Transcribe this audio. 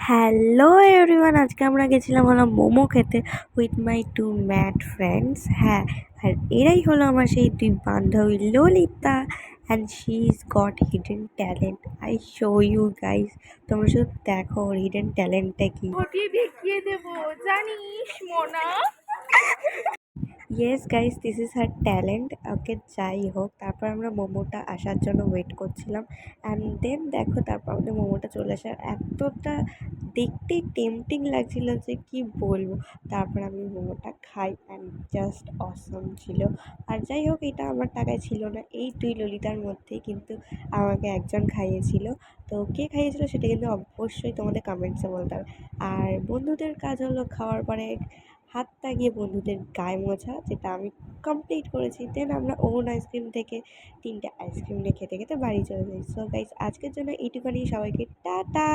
Hello everyone, আজকে আমরা গেছিলাম হলো মোমো খেতে with my two mad friends. হ্যাঁ, আর এরাই হলো আমার সেই দুই বান্ধবী Lalita and she is got hidden talent. I show you guys, তোমরা শুধু দেখো ওর হিডেন ট্যালেন্টটা কি। ঘটিয়ে দেখিয়ে দেবো জানিস Mona. Yes guys, this is her talent. Okay, যাই হোক, তারপর আমরা মোমোটা আসার জন্য ওয়েট করছিলাম অ্যান্ড দেন দেখো তারপর আমাদের মোমোটা চলে আসার এতটা দেখতেই টেম্পটিং লাগছিল যে কি বলবো। তারপর আমি মোমোটা খাই অ্যান্ড জাস্ট অসম ছিল। আর যাই হোক, এটা আমার টাকায় ছিল না, এই দুই ললিতার মধ্যে কিন্তু আমাকে একজন খাইয়েছিল। তো কে খাইয়েছিল সেটা কিন্তু অবশ্যই তোমাদের কমেন্টসে বলতে হবে। আর বন্ধুদের কাজ হলো খাওয়ার পরে হাতটা গিয়ে বন্ধুদের গায়ে মোছা, যেটা আমি কমপ্লিট করেছি। দেন আমরা ওন আইসক্রিম থেকে 3টে আইসক্রিম নিয়ে খেতে খেতে বাড়ি চলে যাই। সো গাইস, আজকের জন্য এইটুখানি। সবাইকে টাটা।